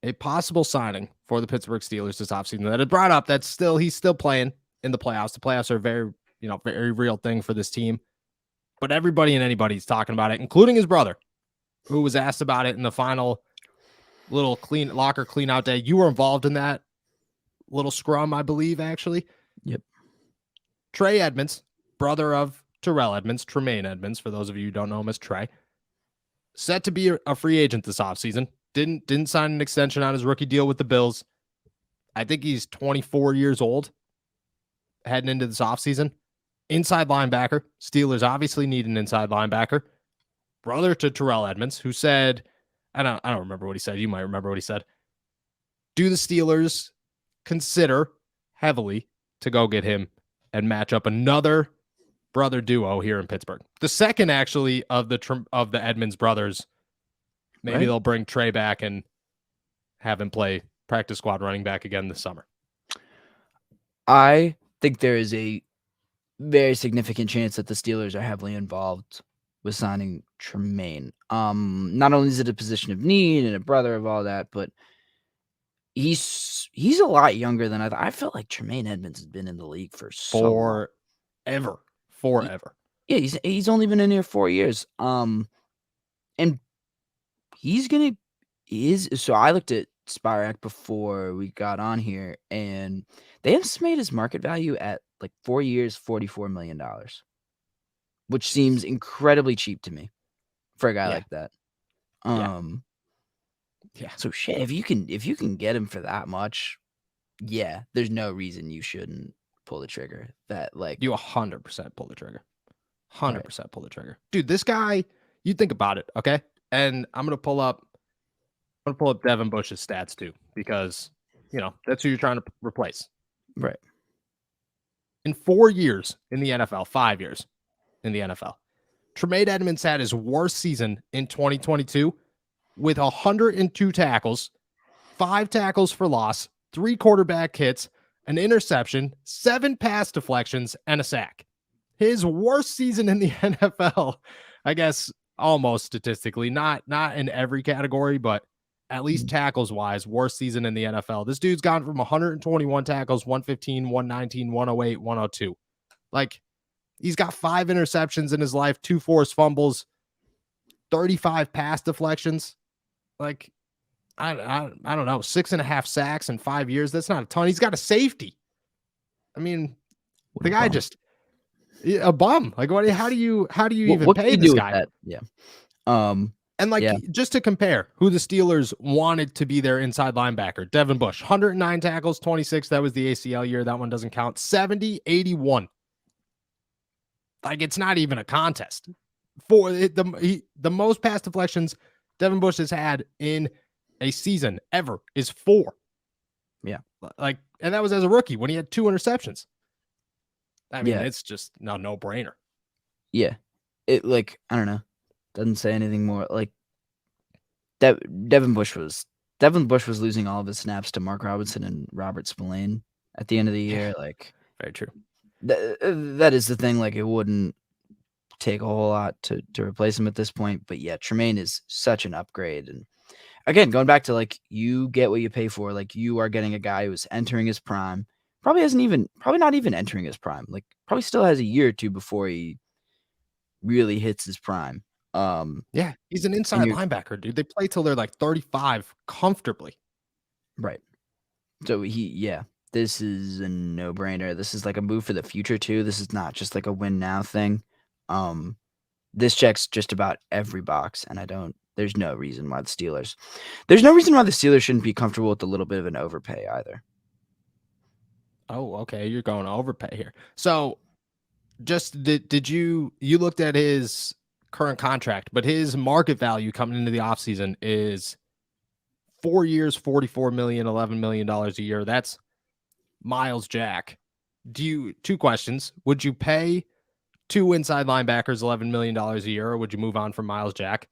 a possible signing for the Pittsburgh Steelers this offseason that had brought up that he's still playing in the playoffs. The playoffs are a very, very real thing for this team. But everybody and anybody's talking about it, including his brother, who was asked about it in the final little locker clean out day. You were involved in that little scrum, I believe, actually. Yep. Trey Edmonds, brother of Terrell Edmonds, Tremaine Edmonds, for those of you who don't know him as Trey, set to be a free agent this offseason. Didn't sign an extension on his rookie deal with the Bills. I think he's 24 years old heading into this offseason. Inside linebacker. Steelers obviously need an inside linebacker. Brother to Terrell Edmonds, who said, I don't remember what he said. You might remember what he said. Do the Steelers consider heavily to go get him and match up another brother duo here in Pittsburgh? The second, actually, of the Edmonds brothers. Maybe they'll bring Trey back and have him play practice squad running back again this summer. I think there is a very significant chance that the Steelers are heavily involved with signing Tremaine. Not only is it a position of need and a brother of all that, but he's a lot younger than I felt like Tremaine Edmonds has been in the league for so long. Forever. Yeah, he's only been in here 4 years. And so I looked at Spirac before we got on here, and they estimate his market value at like 4 years, $44 million, which seems incredibly cheap to me for a guy like that. Yeah. So shit, if you can get him for that much, yeah, there's no reason you shouldn't pull the trigger. That like you 100% pull the trigger. 100% pull the trigger. Dude, this guy, you think about it, okay? And I'm gonna pull up Devin Bush's stats too, because that's who you're trying to replace. Right. In 4 years in the NFL, 5 years in the NFL, Tremaine Edmonds had his worst season in 2022 with 102 tackles, 5 tackles for loss, 3 quarterback hits, an interception, 7 pass deflections, and a sack. His worst season in the NFL, I guess almost statistically, not in every category, but at least tackles wise, worst season in the NFL. This dude's gone from 121 tackles, 115, 119, 108, 102. Like, he's got 5 interceptions in his life, 2 forced fumbles, 35 pass deflections. Like, I don't know, 6.5 sacks in 5 years. That's not a ton. He's got a safety. I mean, the guy just a bum. Like, what? How do you even pay this guy? Yeah. And just to compare who the Steelers wanted to be their inside linebacker, Devin Bush, 109 tackles, 26. That was the ACL year. That one doesn't count. 70, 81. Like, it's not even a contest. For the most pass deflections Devin Bush has had in a season ever is 4. Yeah. Like, and that was as a rookie when he had 2 interceptions. I mean, it's just no brainer. Yeah. It, like, I don't know. Doesn't say anything more. Like, Devin Bush was losing all of his snaps to Mark Robinson and Robert Spillane at the end of the year. Like, very true. That is the thing. Like, it wouldn't take a whole lot to replace him at this point. But yeah, Tremaine is such an upgrade. And again, going back to, like, you get what you pay for. Like, you are getting a guy who is entering his prime. Probably not even entering his prime. Like, probably still has a year or two before he really hits his prime. Yeah, he's an inside linebacker, dude. They play till they're like 35 comfortably. Right. So this is a no-brainer. This is like a move for the future too. This is not just like a win now thing. This checks just about every box, and there's no reason why the Steelers shouldn't be comfortable with a little bit of an overpay either. Oh, okay. You're going to overpay here. So just did you looked at his current contract, but his market value coming into the offseason is 4 years, $44 million, $11 million a year. That's Miles Jack. Two questions. Would you pay 2 inside linebackers $11 million a year, or would you move on from Miles Jack?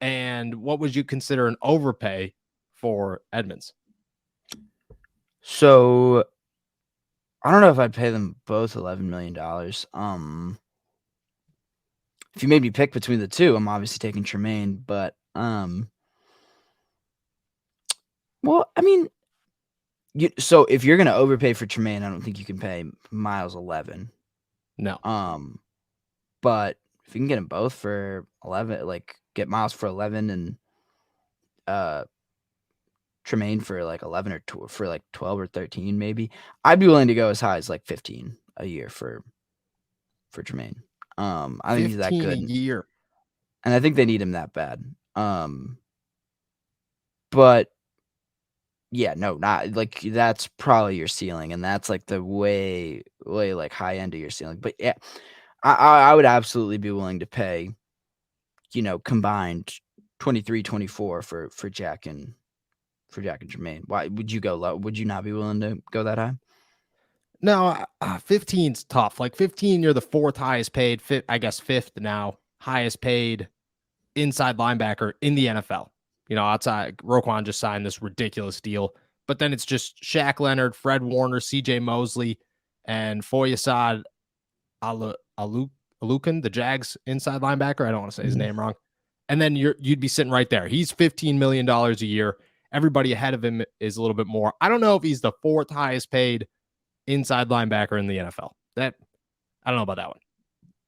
And what would you consider an overpay for Edmonds? So I don't know if I'd pay them both $11 million. If you made me pick between the two, I'm obviously taking Tremaine, but Well, I mean, so if you're gonna overpay for Tremaine, I don't think you can pay Miles 11. No. But if you can get them both for 11, like get Miles for 11 and Tremaine for like 11 or for like 12 or 13, maybe, I'd be willing to go as high as like 15 a year for Tremaine. I think he's that 15 a good, year. and I think they need him that bad. But yeah, no, not like that's probably your ceiling, and that's like the way like high end of your ceiling. But yeah, I would absolutely be willing to pay, combined 23, 24 for Jack and Jermaine. Why would you go low? Would you not be willing to go that high? No, 15's tough. Like 15, you're the fourth highest paid, I guess fifth now, highest paid inside linebacker in the NFL. Outside Roquan just signed this ridiculous deal, but then it's just Shaq Leonard, Fred Warner, CJ Mosley, and Foyesade Alukin, the Jags inside linebacker. I don't want to say his name wrong. And then you'd be sitting right there. He's $15 million a year. Everybody ahead of him is a little bit more. I don't know if he's the fourth highest paid inside linebacker in the NFL. I don't know about that one.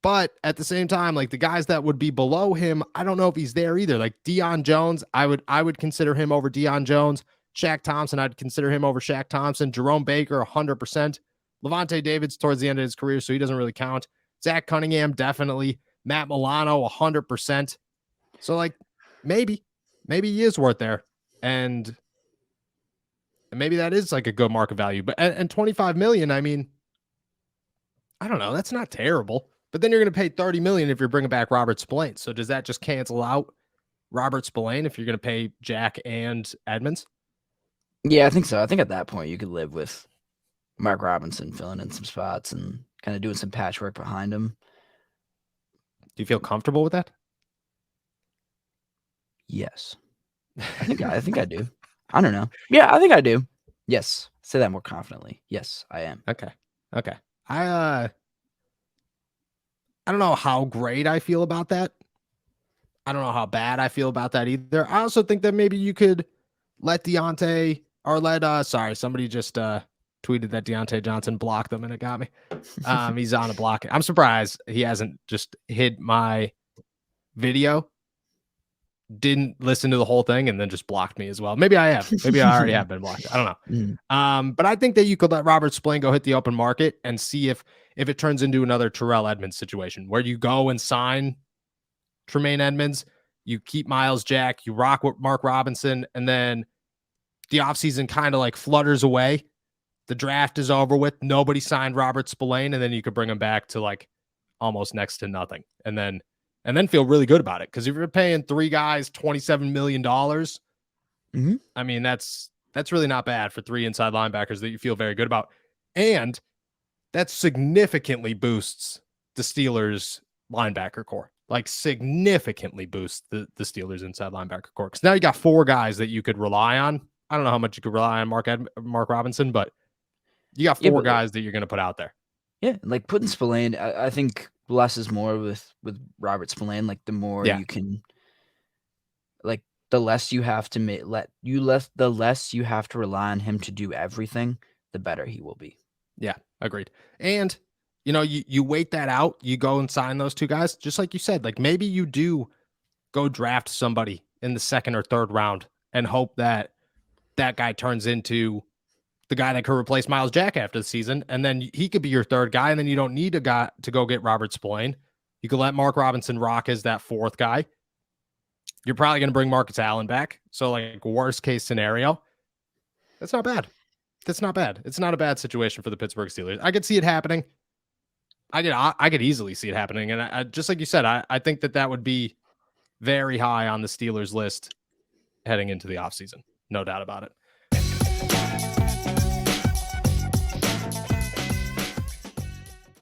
But at the same time, like the guys that would be below him, I don't know if he's there either. Like Deion Jones, I would consider him over Deion Jones. Shaq Thompson, I'd consider him over Shaq Thompson. Jerome Baker, 100%. Levante David's towards the end of his career, so he doesn't really count. Zach Cunningham, definitely. Matt Milano, 100%. So like maybe he is worth there. And maybe that is like a good market value. But and 25 million, I mean, I don't know. That's not terrible. But then you're going to pay 30 million if you're bringing back Robert Spillane. So does that just cancel out Robert Spillane if you're going to pay Jack and Edmonds? Yeah, I think so. I think at that point you could live with Mark Robinson filling in some spots and kind of doing some patchwork behind him. Do you feel comfortable with that? Yes. I think I do. I don't know. Yeah, I think I do. Yes. Say that more confidently. Yes, I am. Okay. I don't know how great I feel about that. I don't know how bad I feel about that either. I also think that maybe you could let Deontay or somebody just tweeted that Deontay Johnson blocked them and it got me. He's on a block. I'm surprised he hasn't just hit my video, didn't listen to the whole thing, and then just blocked me as well. Maybe I have. Maybe I already have been blocked. I don't know. But I think that you could let Robert Spillane go hit the open market and see if it turns into another Terrell Edmonds situation where you go and sign Tremaine Edmonds, you keep Miles Jack, you rock with Mark Robinson, and then the offseason kind of like flutters away. The draft is over with. Nobody signed Robert Spillane, and then you could bring him back to like almost next to nothing. And then feel really good about it. Because if you're paying three guys $27 million, I mean, that's really not bad for three inside linebackers that you feel very good about. And that significantly boosts the Steelers linebacker core. Like significantly boosts the Steelers inside linebacker core. Because now you got four guys that you could rely on. I don't know how much you could rely on Mark Robinson, but you got four guys that you're going to put out there. Yeah, like putting Spillane, I think less is more with Robert Spillane. Like the more you can, like the less you have to the less you have to rely on him to do everything, the better he will be. Yeah, agreed. And you wait that out, you go and sign those two guys, just like you said. Like maybe you do go draft somebody in the second or third round and hope that guy turns into the guy that could replace Miles Jack after the season, and then he could be your third guy, and then you don't need a guy to go get Robert Spillane. You could let Mark Robinson rock as that fourth guy. You're probably going to bring Marcus Allen back. So like worst case scenario, that's not bad. That's not bad. It's not a bad situation for the Pittsburgh Steelers. I could see it happening. I could easily see it happening. And I just like you said, I think that would be very high on the Steelers list heading into the offseason. No doubt about it.